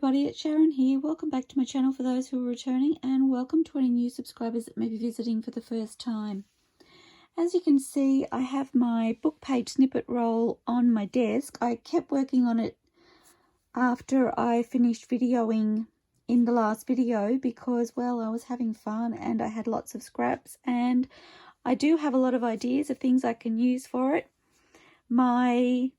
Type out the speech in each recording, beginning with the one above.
everybody, it's Sharon here. Welcome back to my channel for those who are returning, and welcome to any new subscribers that may be visiting for the first time. As you can see, I have my book page snippet roll on my desk. I kept working on it after I finished videoing in the last video because, well, I was having fun and I had lots of scraps, and I do have a lot of ideas of things I can use for it. My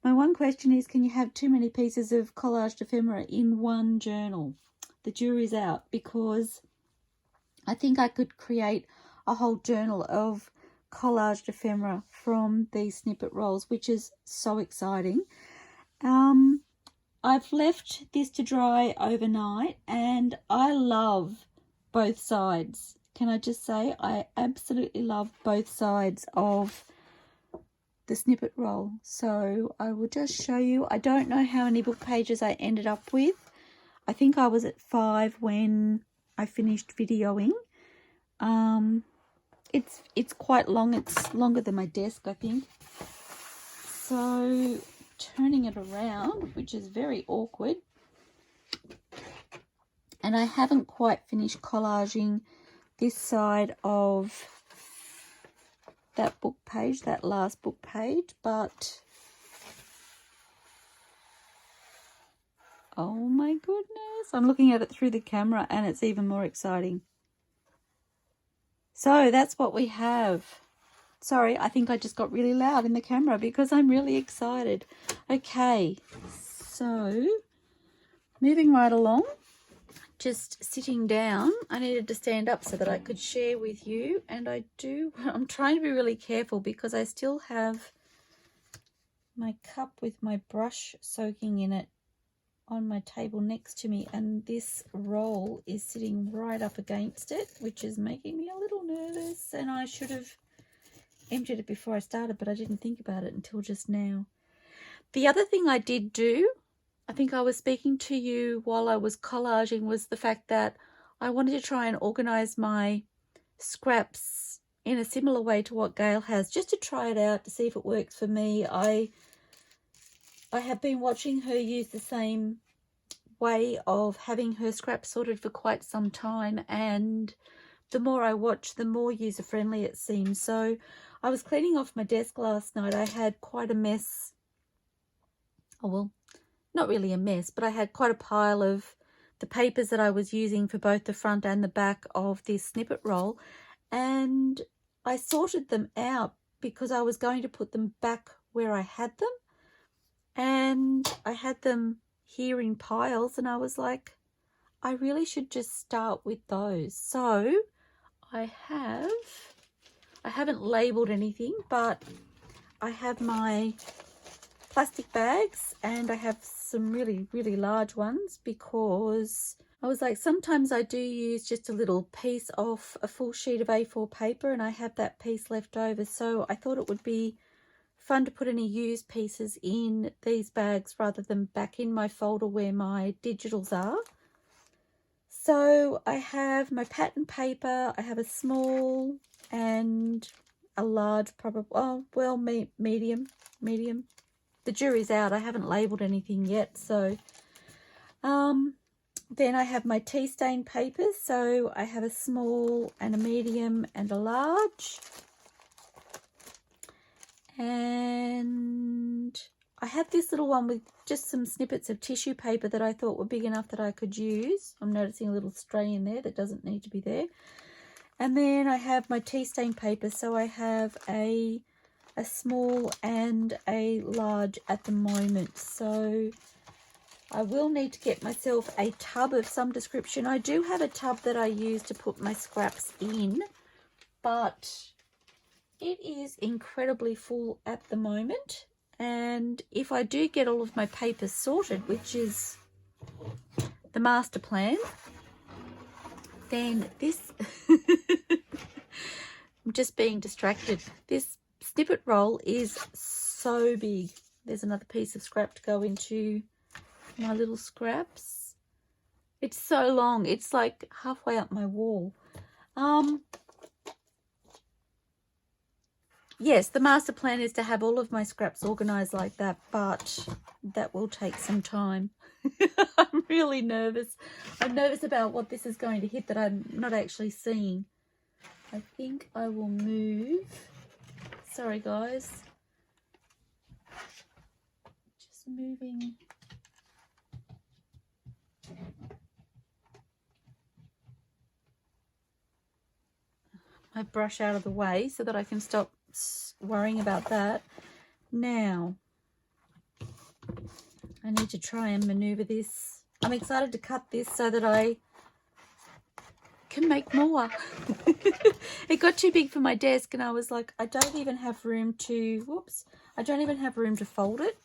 my one question is, can you have too many pieces of collaged ephemera in one journal? The jury's out, because I think I could create a whole journal of collaged ephemera from these snippet rolls, which is so exciting. I've left this to dry overnight and I love both sides. Can I just say, I absolutely love both sides of the snippet roll. So I will just show you. I don't know how many book pages I ended up with. I think I was at 5 when I finished videoing. It's quite long. It's longer than my desk, I think. So turning it around, which is very awkward, and I haven't quite finished collaging this side of that book page, that last book page, but oh my goodness, I'm looking at it through the camera and it's even more exciting. So that's what we have. Sorry, I think I just got really loud in the camera because I'm really excited. Okay, so moving right along, just sitting down. I needed to stand up so that I could share with you, and I'm trying to be really careful because I still have my cup with my brush soaking in it on my table next to me, and this roll is sitting right up against it, which is making me a little nervous, and I should have emptied it before I started, but I didn't think about it until just now. The other thing I did do, I think I was speaking to you while I was collaging, was the fact that I wanted to try and organize my scraps in a similar way to what Gayle has, just to try it out to see if it works for me. I have been watching her use the same way of having her scraps sorted for quite some time, and the more I watch, the more user-friendly it seems. So I was cleaning off my desk last night. I had quite a mess. Oh, well, not really a mess, but I had quite a pile of the papers that I was using for both the front and the back of this snippet roll, and I sorted them out because I was going to put them back where I had them, and I had them here in piles, and I was like, I really should just start with those. So I haven't labeled anything, but I have my plastic bags, and I have some really, really large ones because I was like, sometimes I do use just a little piece of a full sheet of A4 paper, and I have that piece left over. So I thought it would be fun to put any used pieces in these bags rather than back in my folder where my digitals are. So I have my pattern paper. I have a small and a large, probably, oh, well, medium. The jury's out. I haven't labeled anything yet. So then I have my tea stain papers. So I have a small and a medium and a large. And I had this little one with just some snippets of tissue paper that I thought were big enough that I could use. I'm noticing a little stray in there that doesn't need to be there. And then I have my tea stain paper. So I have a small and a large at the moment. So I will need to get myself a tub of some description. I do have a tub that I use to put my scraps in, but it is incredibly full at the moment. And if I do get all of my papers sorted, which is the master plan, then this I'm just being distracted. This snippet roll is so big. There's another piece of scrap to go into my little scraps. It's so long. It's like halfway up my wall. yes, the master plan is to have all of my scraps organized like that, but that will take some time. I'm really nervous. I'm nervous about what this is going to hit that I'm not actually seeing. I think I will move. Sorry, guys. Just moving. My brush out of the way so that I can stop worrying about that. Now, I need to try and maneuver this. I'm excited to cut this so that I can make more. It got too big for my desk and I was like, I don't even have room to, whoops, I don't even have room to fold it.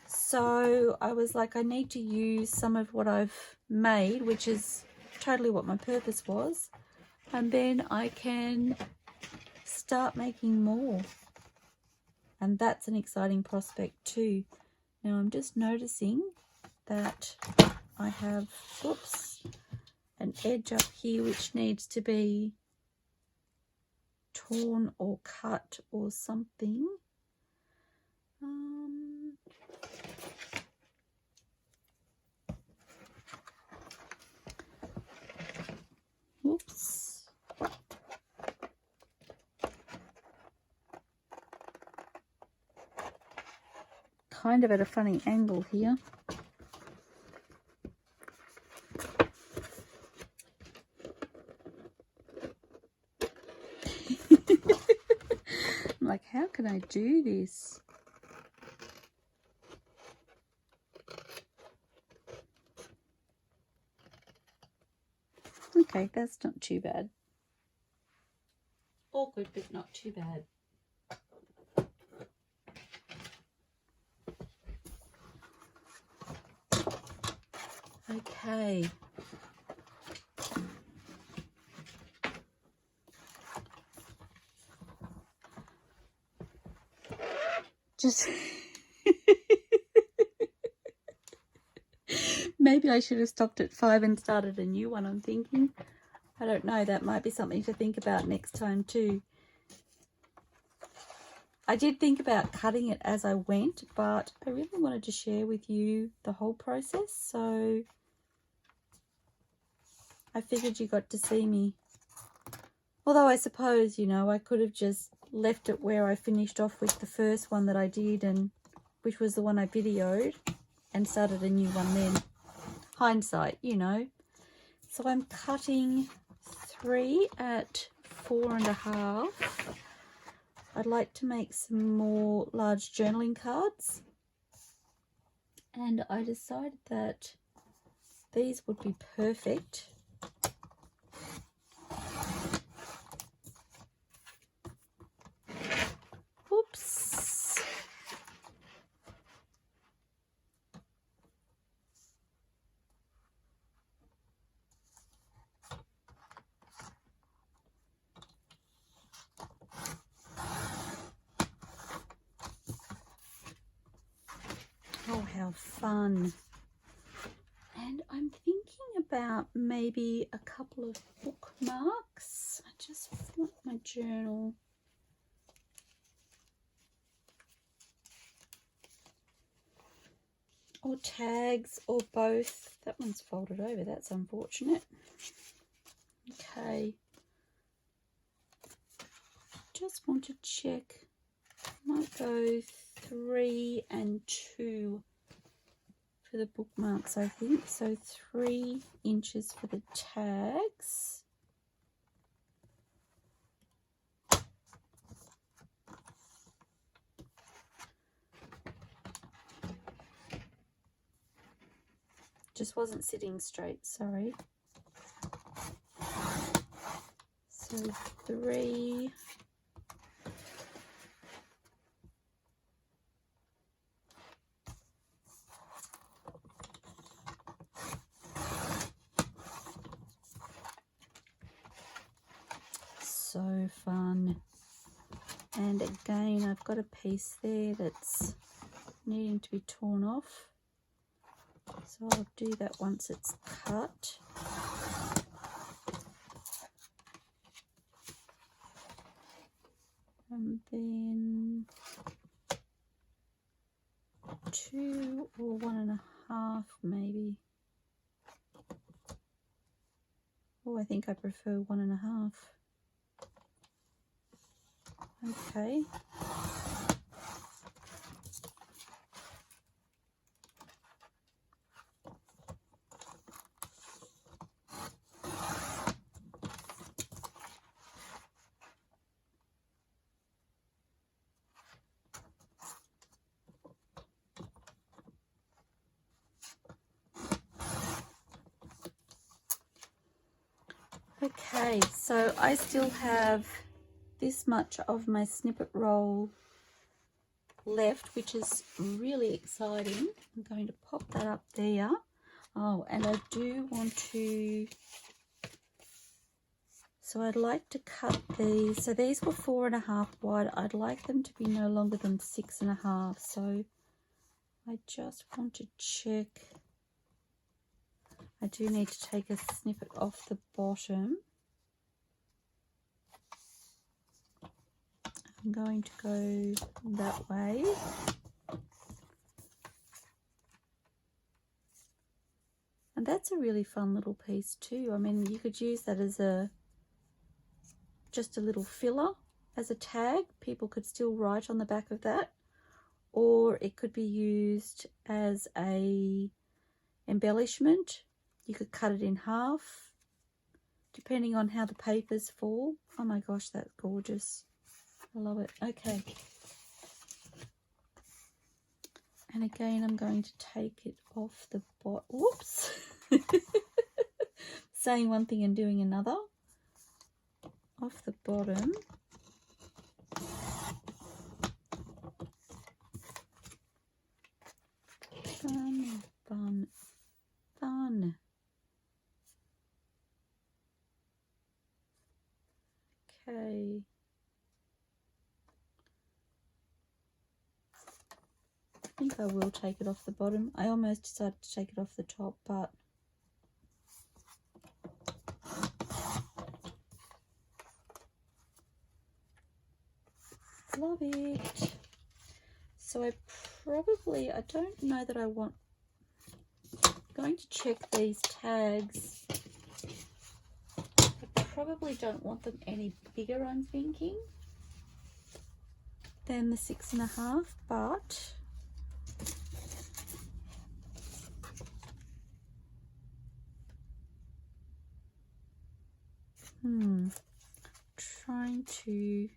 So I was like, I need to use some of what I've made, which is totally what my purpose was. And then I can start making more. And that's an exciting prospect too. Now I'm just noticing that I have, whoops, an edge up here which needs to be torn or cut or something. Whoops. Kind of at a funny angle here. I'm like, how can I do this? Okay, that's not too bad. Awkward, but not too bad. Okay. Just maybe I should have stopped at 5 and started a new one, I'm thinking. I don't know, that might be something to think about next time too. I did think about cutting it as I went, but I really wanted to share with you the whole process, so I figured you got to see me. Although I suppose, you know, I could have just left it where I finished off with the first one that I did, and which was the one I videoed, and started a new one then. Hindsight, you know. So I'm cutting 3 at 4.5. I'd like to make some more large journaling cards, and I decided that these would be perfect. Oops. Oh, how fun. And I'm thinking about maybe a couple of bookmarks. I just want my journal. Or tags, or both. That one's folded over, that's unfortunate. Okay. Just want to check. Might go 3 and 2 for the bookmarks, I think. So 3 inches for the tags. Just wasn't sitting straight, sorry. So 3. So fun. And again, I've got a piece there that's needing to be torn off. So I'll do that once it's cut. And then 2 or 1.5 maybe. Oh, I think I prefer 1.5. Okay. Okay, so I still have this much of my snippet roll left, which is really exciting. I'm going to pop that up there. Oh, and I do want to, so I'd like to cut these. So these were 4.5 wide. I'd like them to be no longer than 6.5. So I just want to check. I do need to take a snippet off the bottom. I'm going to go that way. And that's a really fun little piece too. I mean, you could use that as just a little filler as a tag. People could still write on the back of that, or it could be used as a embellishment. You could cut it in half depending on how the papers fall. Oh my gosh, that's gorgeous. I love it. Okay. And again, I'm going to take it off the bottom. Whoops. Saying one thing and doing another. Off the bottom. Fun, fun, fun. Okay. I think I will take it off the bottom. I almost decided to take it off the top, but love it. So I don't know that I want, I'm going to check these tags. I probably don't want them any bigger, I'm thinking, than the 6.5, but trying to,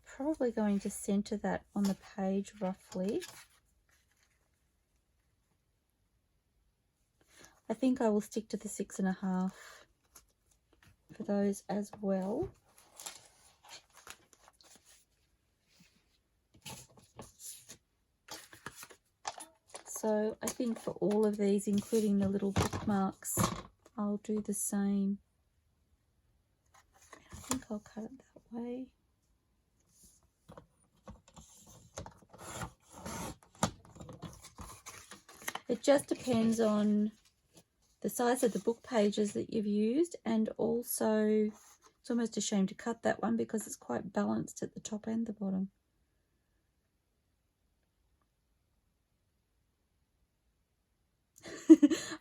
probably going to center that on the page roughly. I think I will stick to the 6.5 for those as well. So I think for all of these, including the little bookmarks, I'll do the same. I think I'll cut it that way. It just depends on the size of the book pages that you've used, and also it's almost a shame to cut that one because it's quite balanced at the top and the bottom.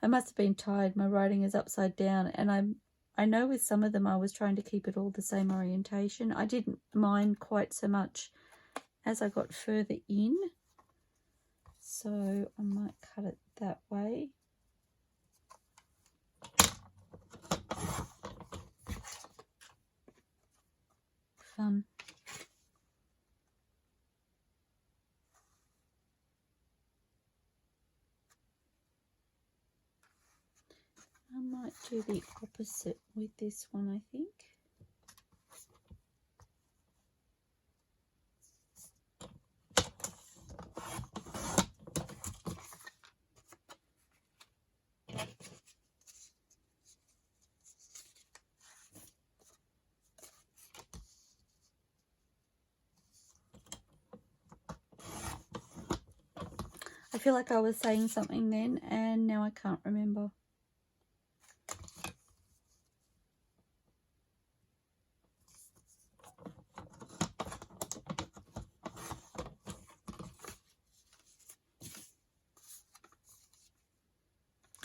I must have been tired. My writing is upside down, and I know with some of them I was trying to keep it all the same orientation. I didn't mind quite so much as I got further in, so I might cut it that way. Fun. I might do the opposite with this one, I think. I feel like I was saying something then and now I can't remember.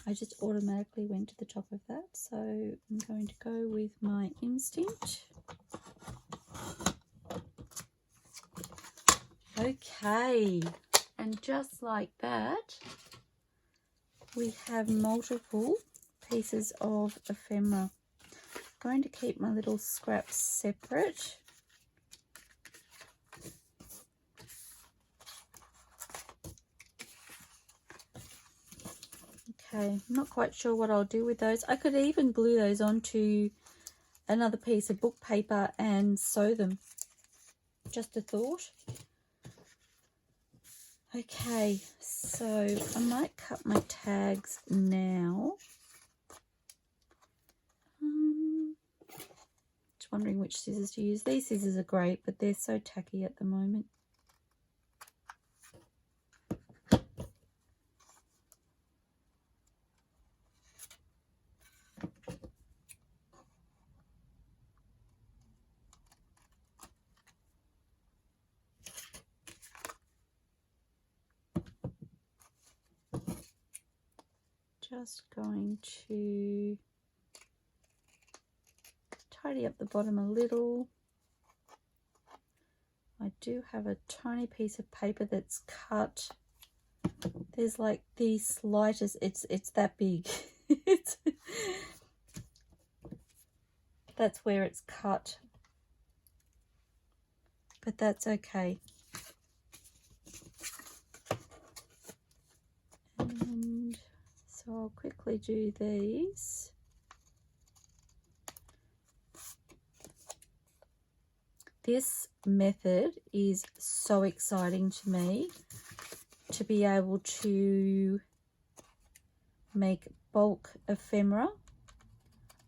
I just automatically went to the top of that, so I'm going to go with my instinct. Okay, and just like that, we have multiple pieces of ephemera. I'm going to keep my little scraps separate. Okay, I'm not quite sure what I'll do with those. I could even glue those onto another piece of book paper and sew them. Just a thought. Okay, so I might cut my tags now. Just wondering which scissors to use. These scissors are great, but they're so tacky at the moment. Just going to tidy up the bottom a little. I do have a tiny piece of paper that's cut. There's like the slightest, it's that big. That's where it's cut, but that's okay. And so I'll quickly do these. This method is so exciting to me, to be able to make bulk ephemera.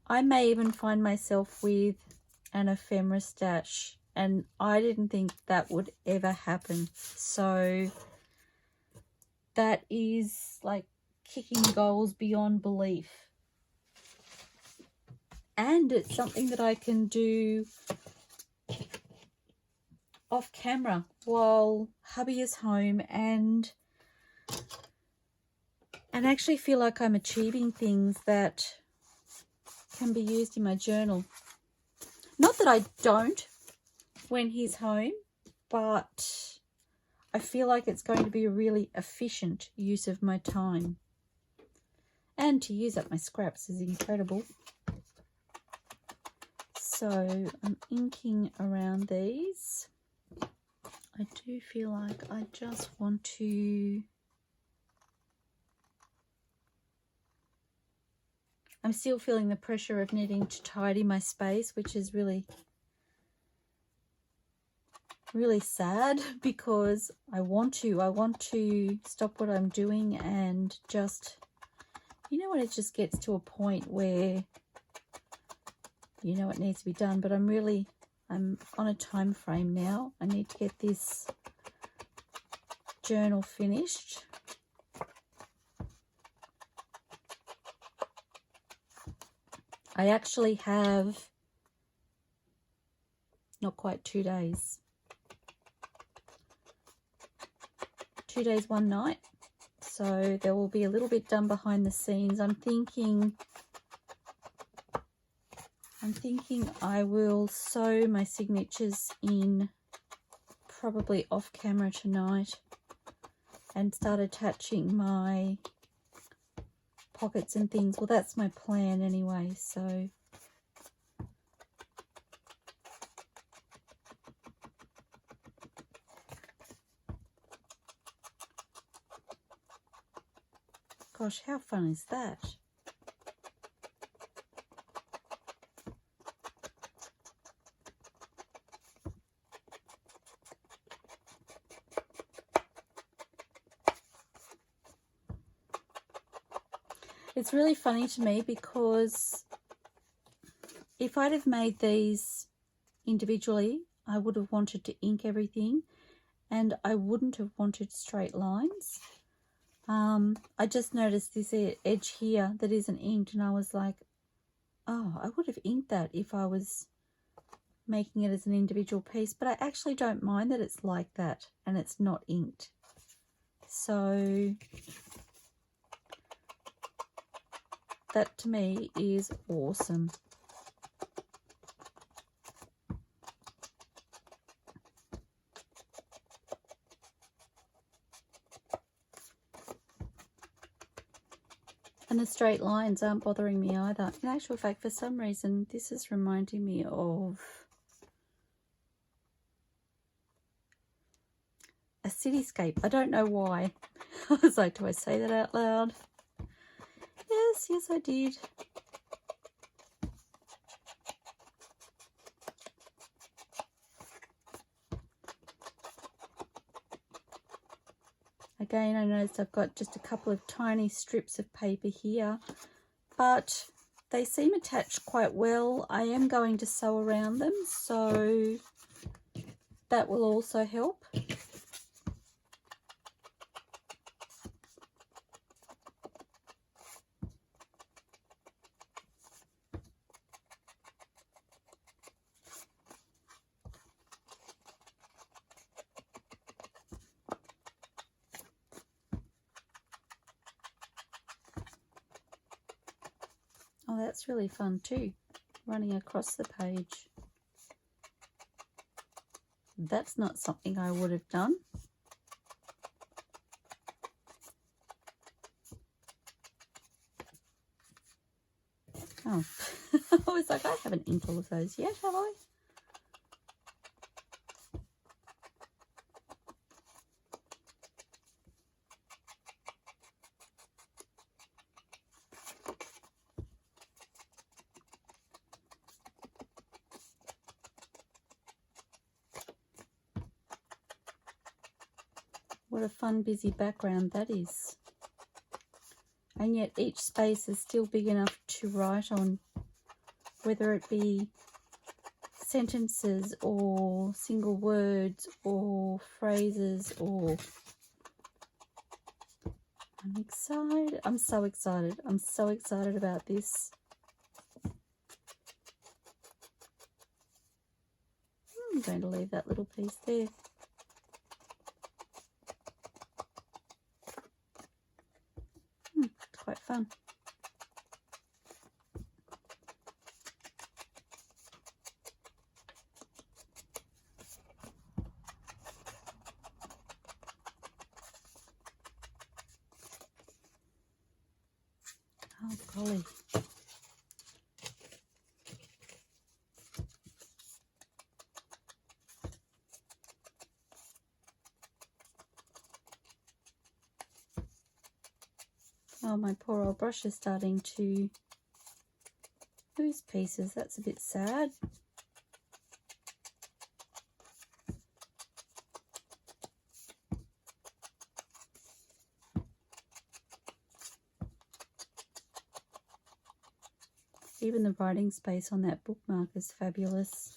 I may even find myself with an ephemera stash, and I didn't think that would ever happen. So that is like kicking goals beyond belief. And it's something that I can do off camera while hubby is home, and actually feel like I'm achieving things that can be used in my journal. Not that I don't when he's home, but I feel like it's going to be a really efficient use of my time. And to use up my scraps is incredible. So I'm inking around these. I do feel like I just want to... I'm still feeling the pressure of needing to tidy my space, which is really sad, because I want to stop what I'm doing and just, you know, when it just gets to a point where you know it needs to be done. But I'm on a time frame now. I need to get this journal finished. I actually have not quite 2 days. 2 days, 1 night. So there will be a little bit done behind the scenes. I'm thinking I will sew my signatures in probably off camera tonight and start attaching my pockets and things. Well, that's my plan anyway, so gosh, how fun is that? It's really funny to me because if I'd have made these individually, I would have wanted to ink everything and I wouldn't have wanted straight lines. I just noticed this edge here that isn't inked, and I was like, oh, I would have inked that if I was making it as an individual piece, but I actually don't mind that it's like that and it's not inked. So That to me is awesome. And the straight lines aren't bothering me either. In actual fact, for some reason, this is reminding me of a cityscape. I don't know why. I was like, do I say that out loud? Yes, yes, I did. Again, I noticed I've got just a couple of tiny strips of paper here, but they seem attached quite well. I am going to sew around them, so that will also help. Oh, that's really fun too, running across the page. That's not something I would have done. Oh, I was like, I haven't inked all of those yet, have I? What a fun, busy background that is. And yet each space is still big enough to write on, whether it be sentences or single words or phrases or... I'm excited. I'm so excited. I'm so excited about this. I'm going to leave that little piece there. It's quite fun. Oh, golly. Oh, my poor old brush is starting to lose pieces. That's a bit sad. Even the writing space on that bookmark is fabulous.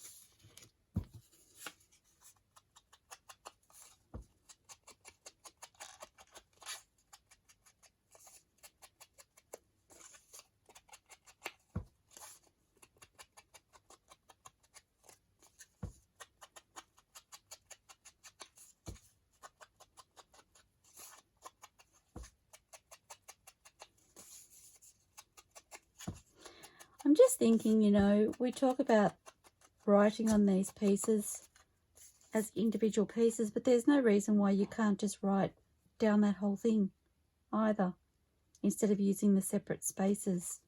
I'm just thinking, you know, we talk about writing on these pieces as individual pieces, but there's no reason why you can't just write down that whole thing either, instead of using the separate spaces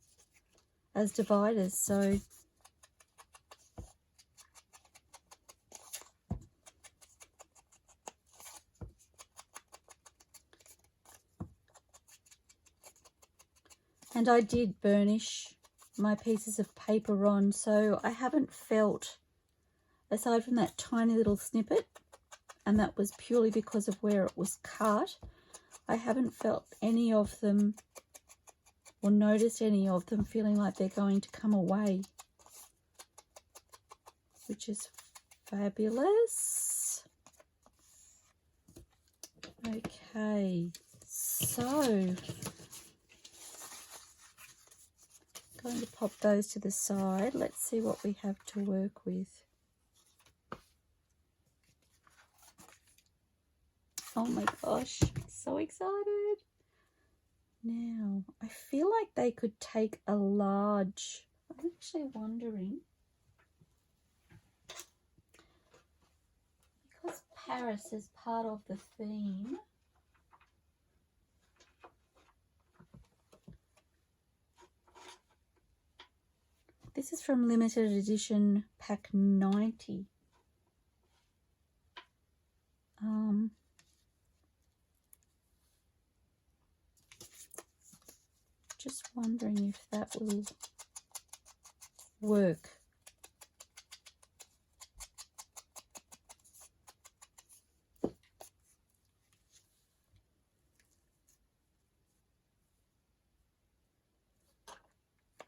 as dividers. So and I did burnish my pieces of paper on, so I haven't felt, aside from that tiny little snippet, and that was purely because of where it was cut, I haven't felt any of them or noticed any of them feeling like they're going to come away, which is fabulous. Okay, so going to pop those to the side. Let's see what we have to work with. Oh my gosh, so excited. Now, I feel like they could take a large, I'm actually wondering, because Paris is part of the theme, this is from limited edition pack 90. Just wondering if that will work.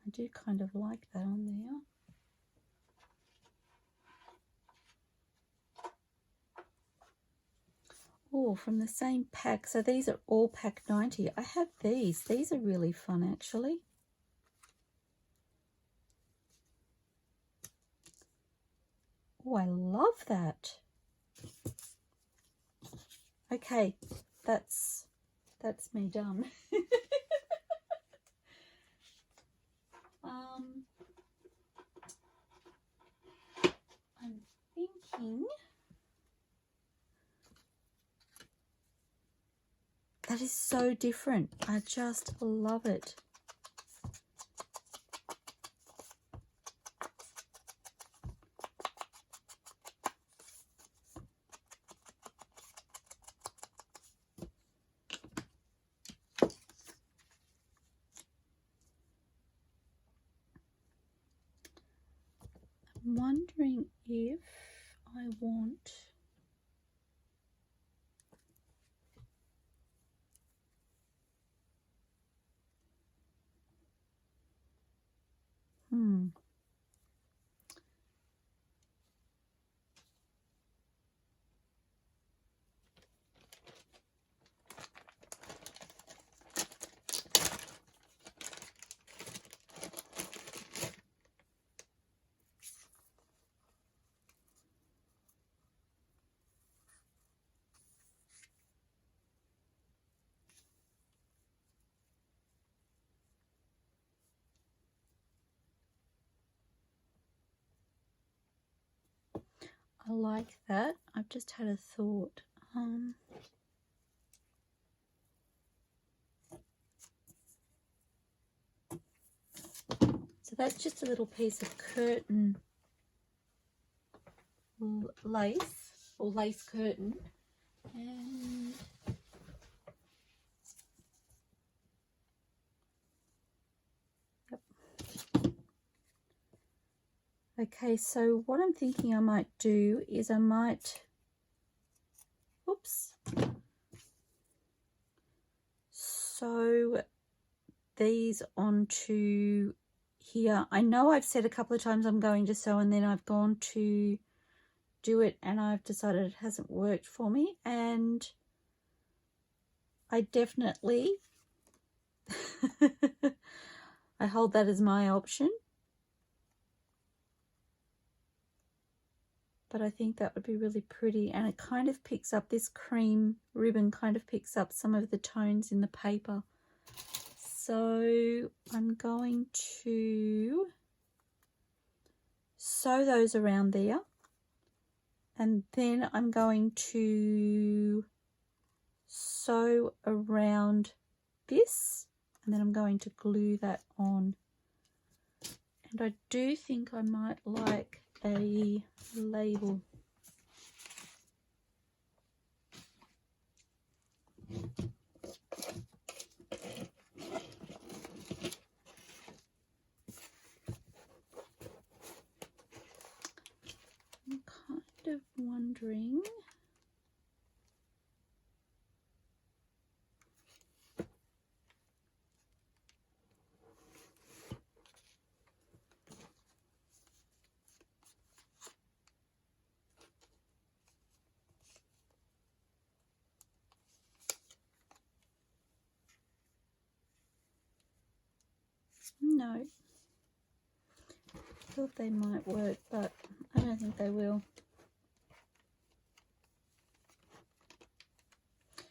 I do kind of like that on there. Oh, from the same pack. So these are all pack 90. I have these. These are really fun, actually. Oh, I love that. Okay, that's me done. I'm thinking that is so different. I just love it. I'm wondering if I want I like that. I've just had a thought. So that's just a little piece of curtain lace, or lace curtain. And yep. Okay, so what I'm thinking I might do is I might, oops, sew these onto here. I know I've said a couple of times I'm going to sew, and then I've gone to do it and I've decided it hasn't worked for me, and I definitely I hold that as my option. But I think that would be really pretty, and it kind of picks up, this cream ribbon kind of picks up some of the tones in the paper. So I'm going to sew those around there, and then I'm going to sew around this, and then I'm going to glue that on. And I do think I might like a label. I'm kind of wondering, no, I thought they might work, but I don't think they will. I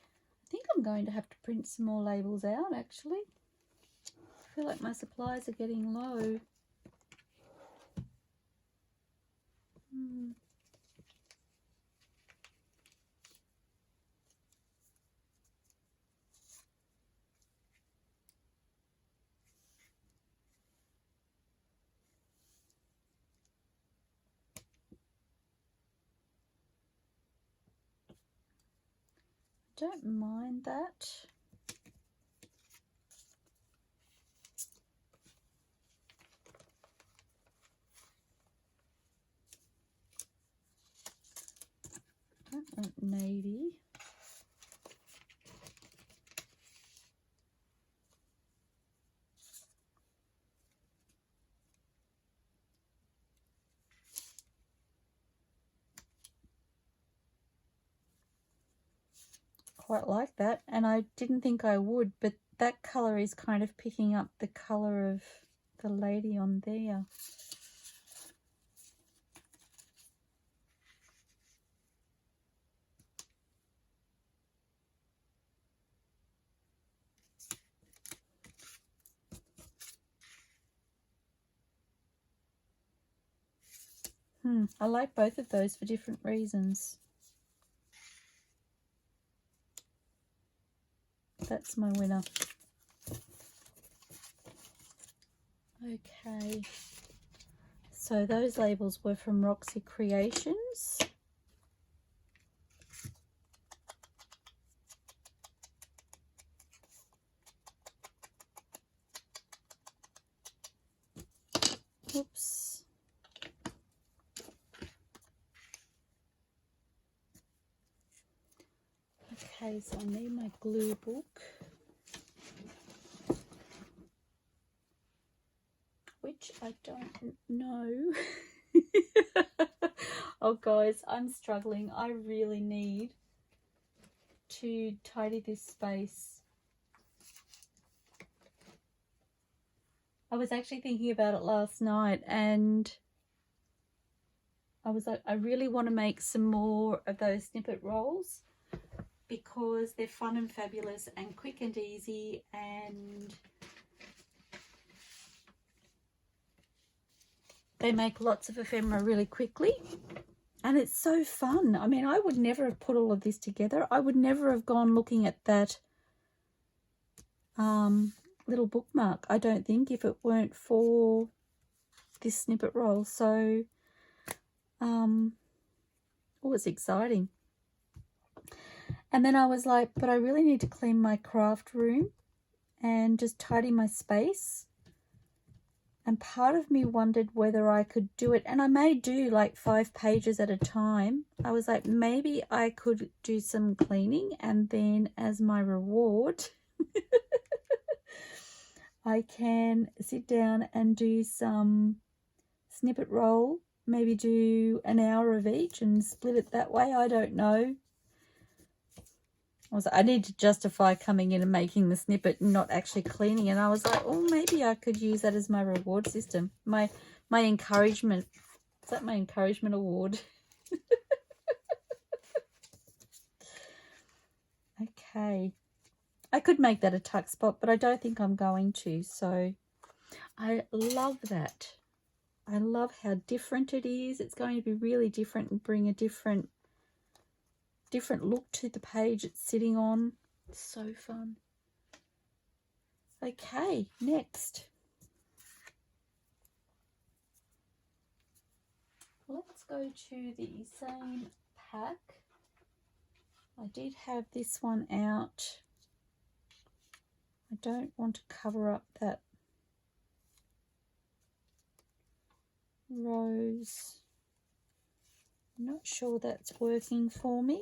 think I I'm going to have to print some more labels out actually. I feel like my supplies are getting low. Don't mind that. Don't want navy. Quite like that, and I didn't think I would, but that colour is kind of picking up the colour of the lady on there. I like both of those for different reasons. That's my winner. Okay, so those labels were from Roxy Creations. Oops. Okay, so I need my glue book, which I don't know. Oh guys, I'm struggling. I really need to tidy this space. I was actually thinking about it last night, and I was like, I really want to make some more of those snippet rolls because they're fun and fabulous and quick and easy, and they make lots of ephemera really quickly, and it's so fun. I mean, I would never have put all of this together. I would never have gone looking at that little bookmark, I don't think, if it weren't for this snippet roll. So oh, it's exciting. And then I was like, but I really need to clean my craft room and just tidy my space. And part of me wondered whether I could do it, and I may do like 5 pages at a time. I was like, maybe I could do some cleaning, and then as my reward I can sit down and do some snippet roll, maybe do an hour of each and split it that way. I don't know. I need to justify coming in and making the snippet and not actually cleaning. And I was like, oh, maybe I could use that as my reward system. My encouragement. Is that my encouragement award? Okay. I could make that a tuck spot, but I don't think I'm going to. So I love that. I love how different it is. It's going to be really different and bring a different look to the page it's sitting on. It's so fun. Okay, next. Let's go to the same pack. I did have this one out. I don't want to cover up that rose. I'm not sure that's working for me.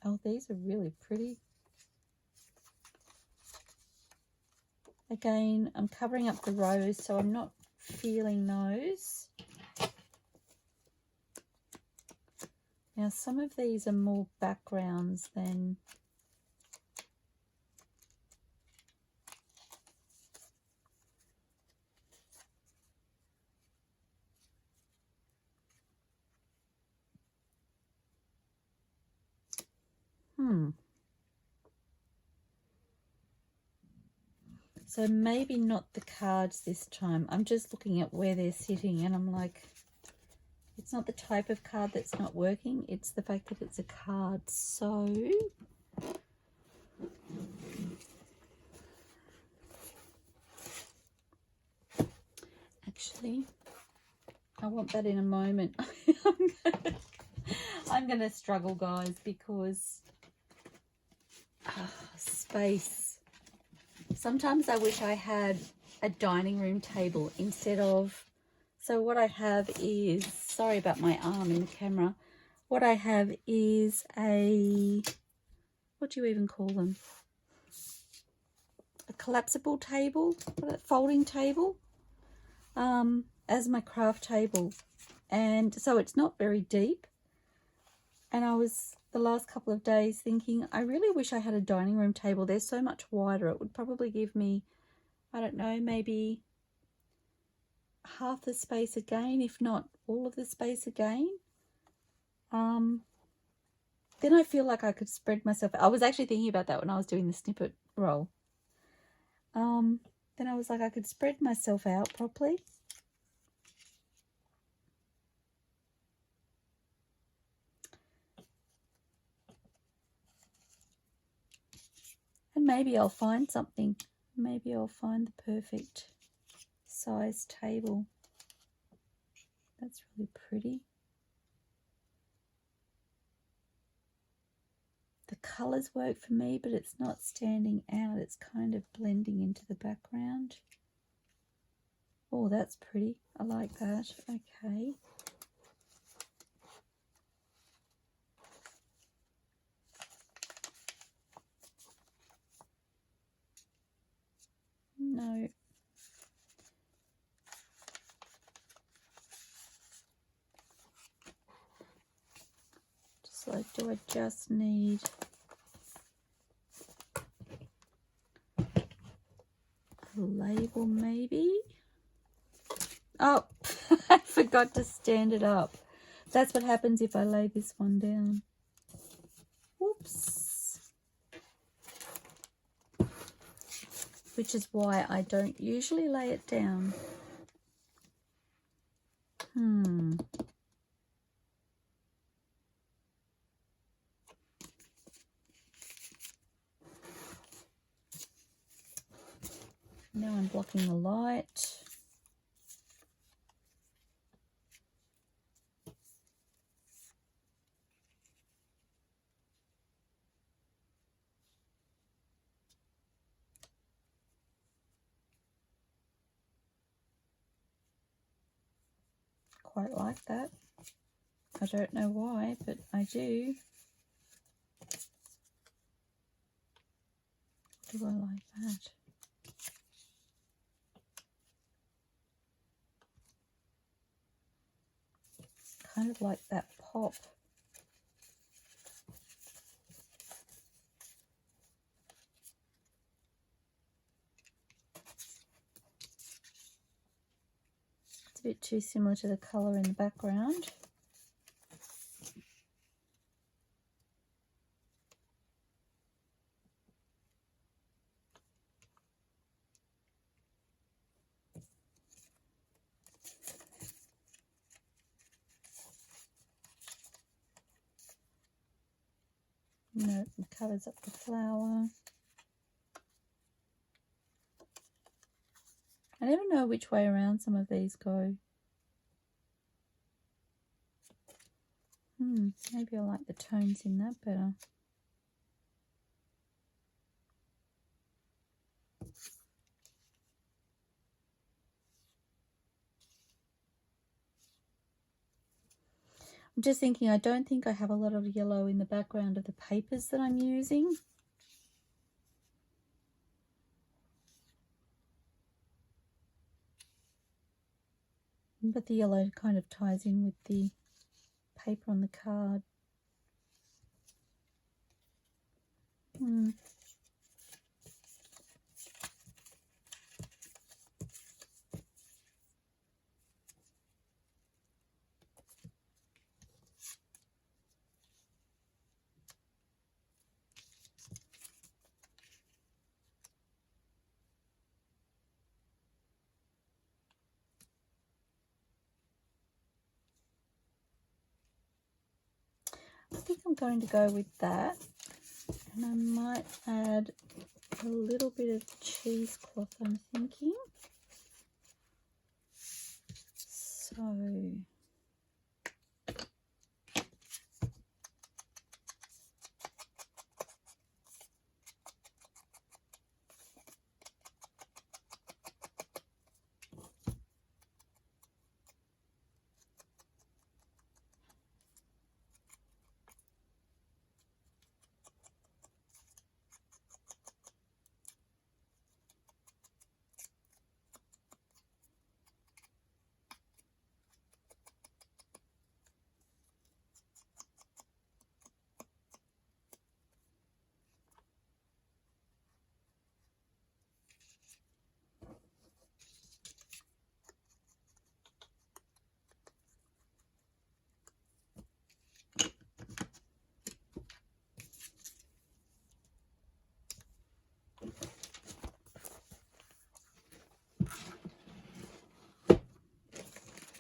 Oh, these are really pretty. Again, I'm covering up the rose, so I'm not feeling those. Now, some of these are more backgrounds than... So maybe not the cards this time. I'm just looking at where they're sitting and I'm like, it's not the type of card that's not working. It's the fact that it's a card. So actually, I want that in a moment. I'm going to struggle, guys, because space. Sometimes I wish I had a dining room table instead of, so what I have is, sorry about my arm in the camera, what I have is a, what do you even call them? A collapsible table, folding table, as my craft table. And so it's not very deep. And I was the last couple of days thinking, I really wish I had a dining room table. They're so much wider. It would probably give me, I don't know, maybe half the space again, if not all of the space again. Then I feel like I could spread myself. I was actually thinking about that when I was doing the snippet roll. Then I was like, I could spread myself out properly. And maybe I'll find something. Maybe I'll find the perfect size table. That's really pretty. The colours work for me, but it's not standing out. It's kind of blending into the background. Oh, that's pretty. I like that. Okay. No. Just like, do I just need a label maybe? Oh, I forgot to stand it up. That's what happens if I lay this one down. Whoops. Which is why I don't usually lay it down. Now I'm blocking the light. Quite like that. I don't know why, but I do. Do I like that? Kind of like that pop. It's a bit too similar to the colour in the background. No, it covers up the flower. I never know which way around some of these go. Maybe I like the tones in that better. I'm just thinking, I don't think I have a lot of yellow in the background of the papers that I'm using. But the yellow kind of ties in with the paper on the card. I think I'm going to go with that. And I might add a little bit of cheesecloth, I'm thinking. So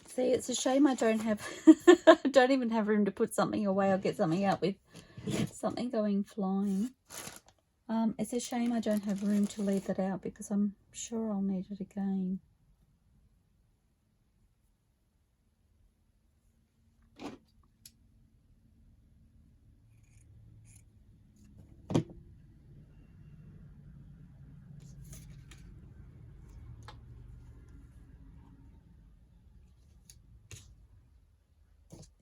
see, it's a shame I don't have, I don't even have room to put something away or get something out with something going flying. It's a shame I don't have room to leave that out because I'm sure I'll need it again.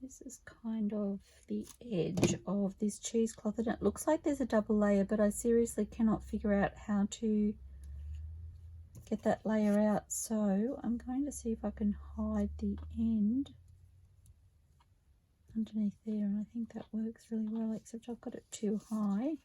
This is kind of the edge of this cheesecloth, and it looks like there's a double layer, but I seriously cannot figure out how to get that layer out. So I'm going to see if I can hide the end underneath there, and I think that works really well, except I've got it too high.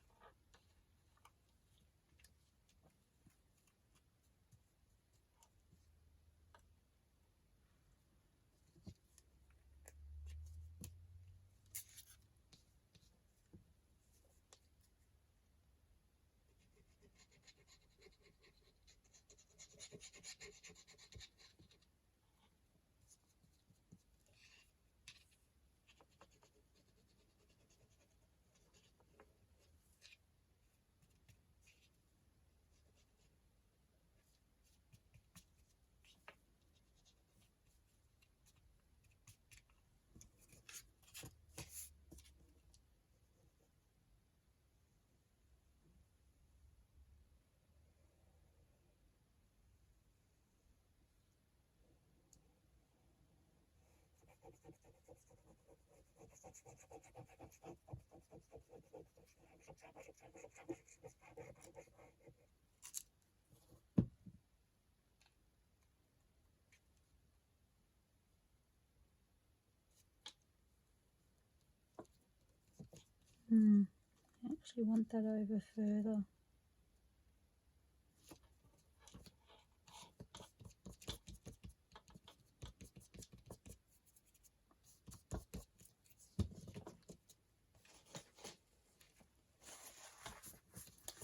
I actually want that over further.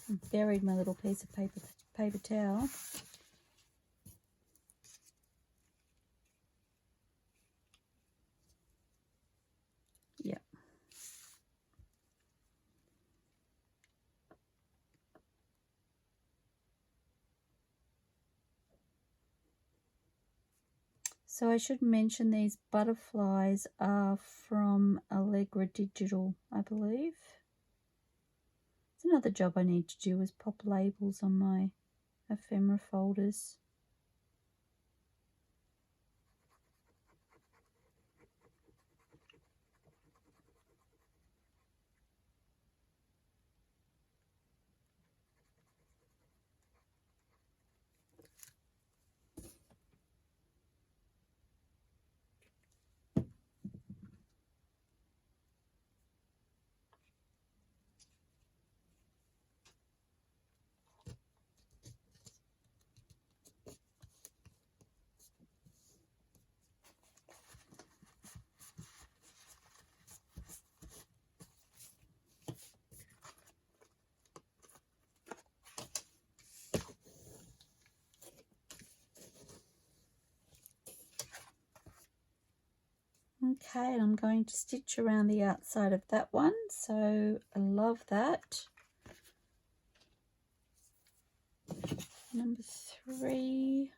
I buried my little piece of paper towel. Yeah. So I should mention these butterflies are from Allegra Digital, I believe. It's another job I need to do is pop labels on my ephemera folders. Okay, and I'm going to stitch around the outside of that one, so I love that. Number 3.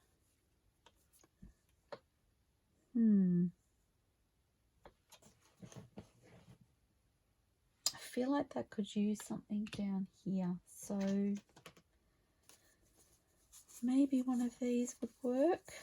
I feel like that could use something down here, so maybe one of these would work.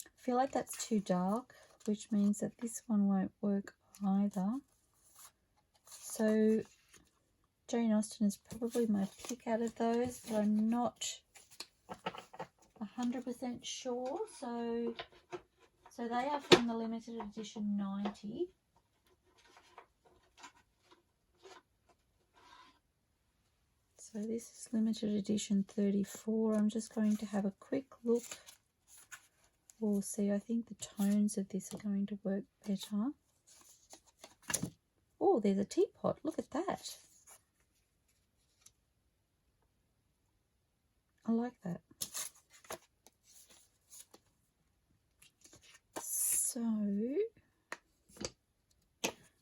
I feel like that's too dark, which means that this one won't work either. So Jane Austen is probably my pick out of those, but I'm not 100% sure. So they are from the limited edition 90. So this is limited edition 34. I'm just going to have a quick look. We'll see. I think the tones of this are going to work better. Oh, there's a teapot. Look at that. I like that.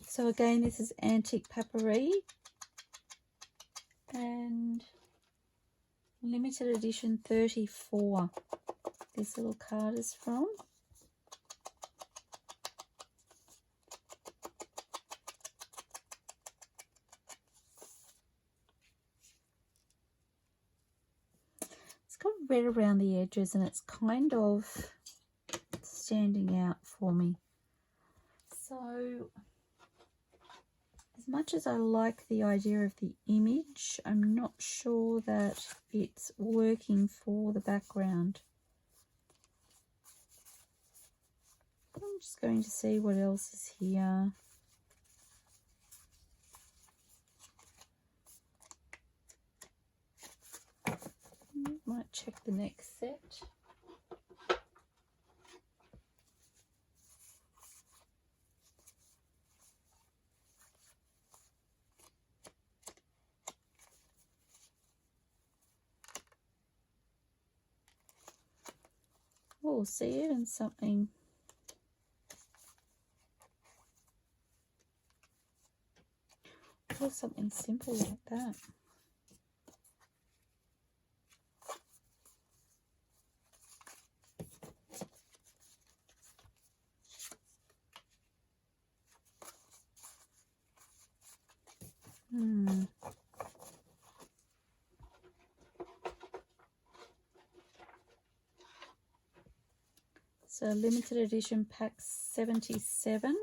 So again, this is Antique Papery and limited edition 34. This little card is from. It's got red around the edges and it's kind of standing out for me. So as much as I like the idea of the image, I'm not sure that it's working for the background. I'm just going to see what else is here. Might check the next set. Oh, see, even something. Or something simple like that. So limited edition pack 77.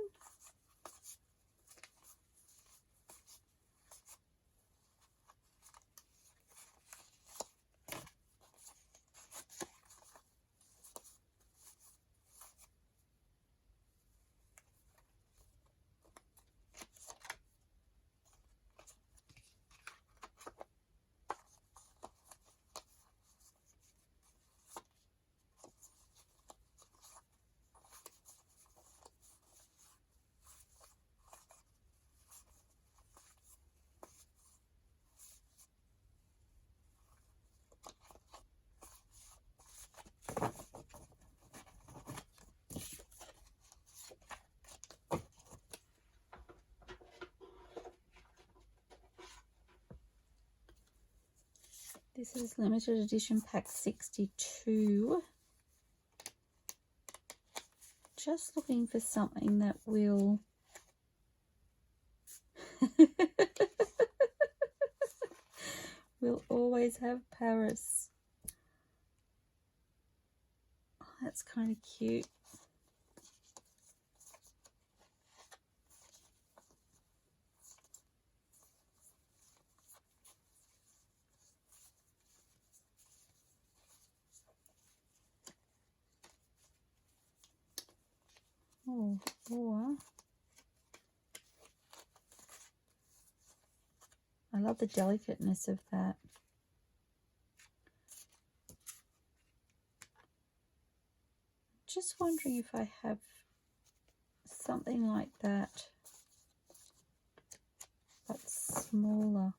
This is limited edition pack 62. Just looking for something that will will always have Paris. Oh, that's kind of cute. Oh, or I love the delicateness of that. Just wondering if I have something like that, but smaller.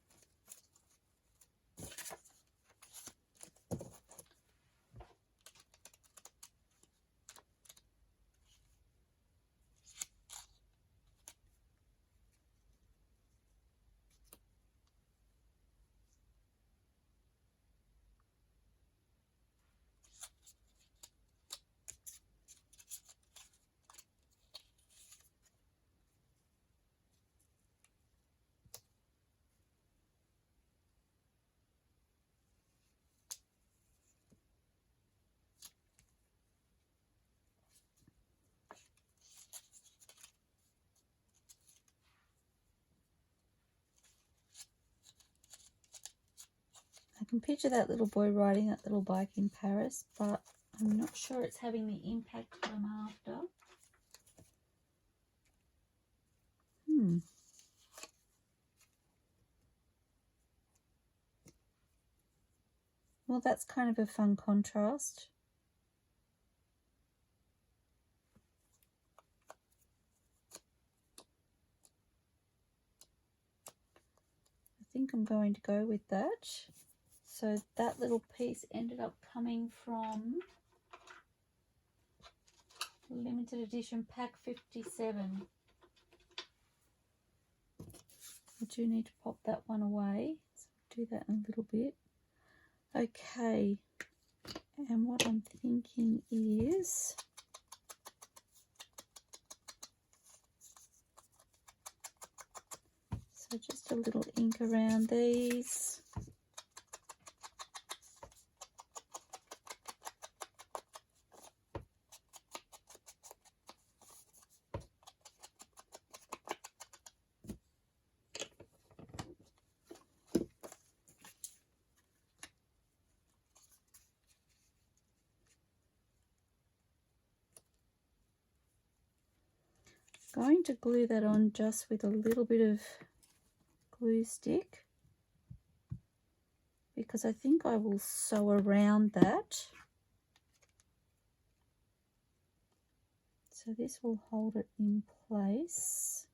I can picture that little boy riding that little bike in Paris, but I'm not sure it's having the impact that I'm after. Well, that's kind of a fun contrast. I think I'm going to go with that. So that little piece ended up coming from limited edition pack 57. I do need to pop that one away, so I'll do that in a little bit. Okay, and what I'm thinking is so just a little ink around these. Going to glue that on just with a little bit of glue stick, because I think I will sew around that. So this will hold it in place.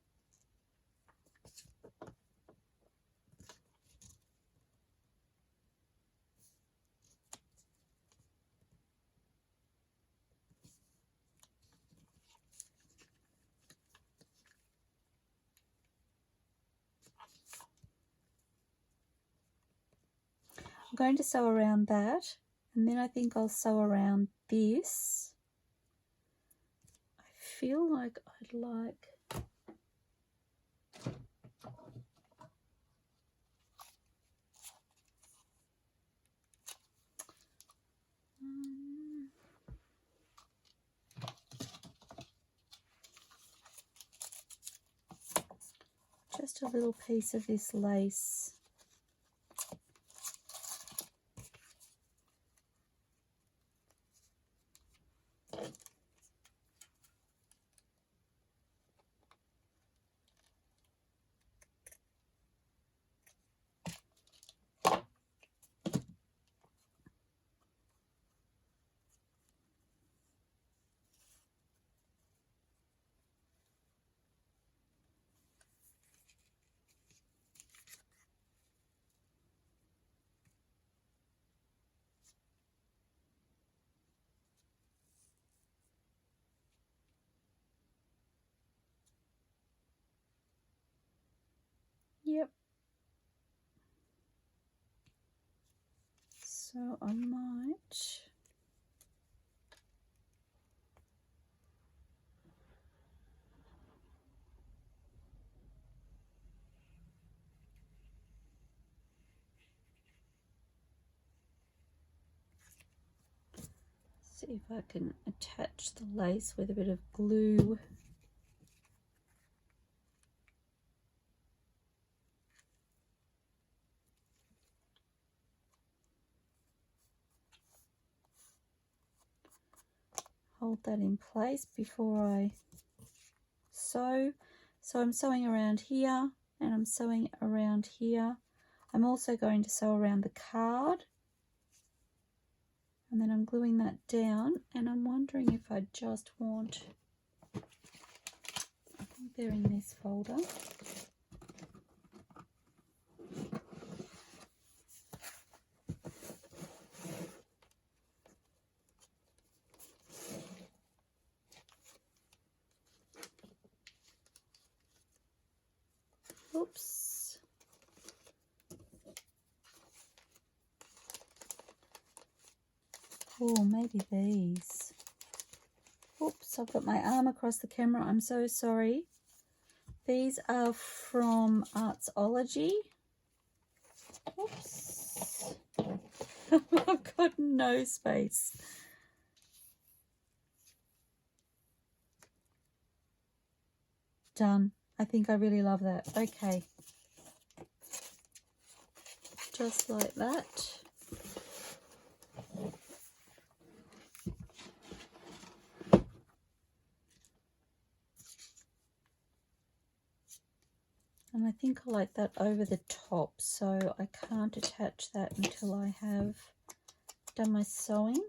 I'm going to sew around that, and then I think I'll sew around this. I feel like I'd like just a little piece of this lace. Yep. So I might see if I can attach the lace with a bit of glue. Hold that in place before I sew. So I'm sewing around here and I'm sewing around here. I'm also going to sew around the card. And then I'm gluing that down, and I'm wondering if I just want, I think they're in this folder. Oops. Oh, maybe these. Oops, I've got my arm across the camera. I'm so sorry. These are from Artsology. Oops. I've got no space. Done. I think I really love that. Okay. Just like that. And I think I like that over the top, so I can't attach that until I have done my sewing.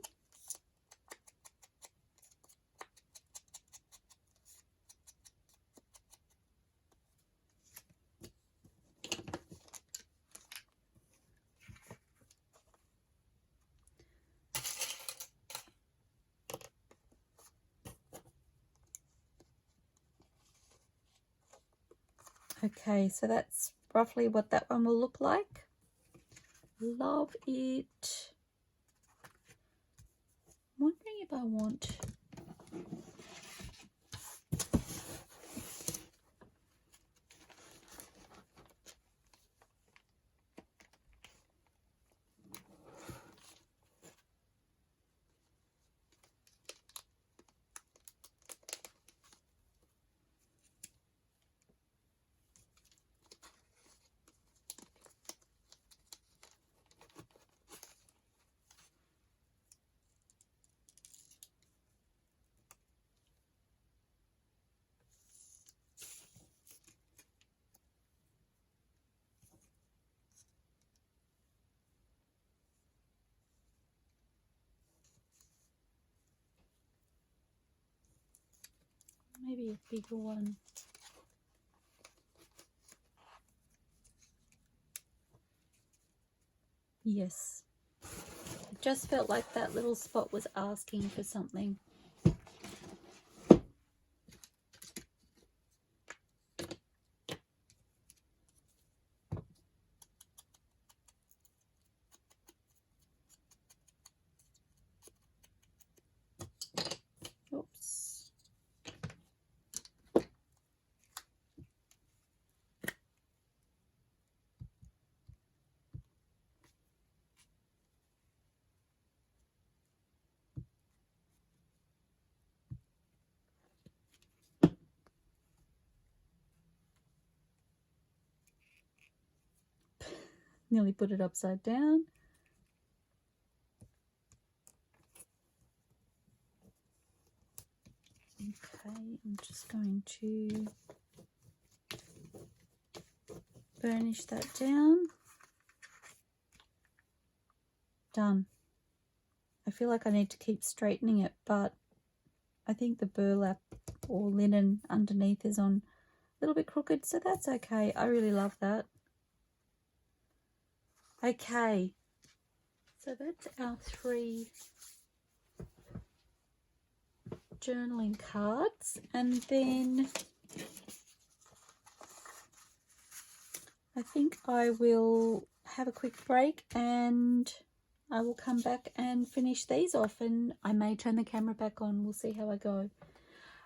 Okay, so that's roughly what that one will look like. Love it. I'm wondering if I want... maybe a bigger one. Yes. It just felt like that little spot was asking for something. Oops. Nearly put it upside down. Okay, I'm just going to burnish that down. Done. I feel like I need to keep straightening it, but I think the burlap or linen underneath is on a little bit crooked, so that's okay. I really love that. Okay, so that's our 3 journaling cards, and then I think I will have a quick break and I will come back and finish these off, and I may turn the camera back on. We'll see how I go.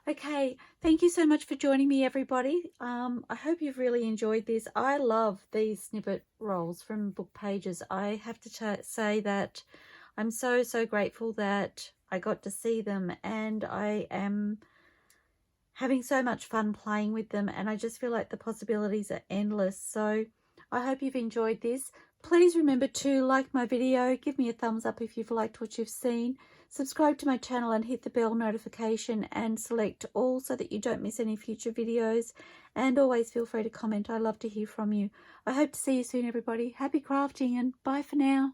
Okay, thank you so much for joining me, everybody. I hope you've really enjoyed this. I love these snippet rolls from Book Pages. I have to say that I'm so grateful that I got to see them, and I am having so much fun playing with them, and I just feel like the possibilities are endless. So I hope you've enjoyed this. Please remember to like my video, give me a thumbs up if you've liked what you've seen, subscribe to my channel and hit the bell notification and select all so that you don't miss any future videos, and always feel free to comment. I love to hear from you. I hope to see you soon, everybody. Happy crafting and bye for now.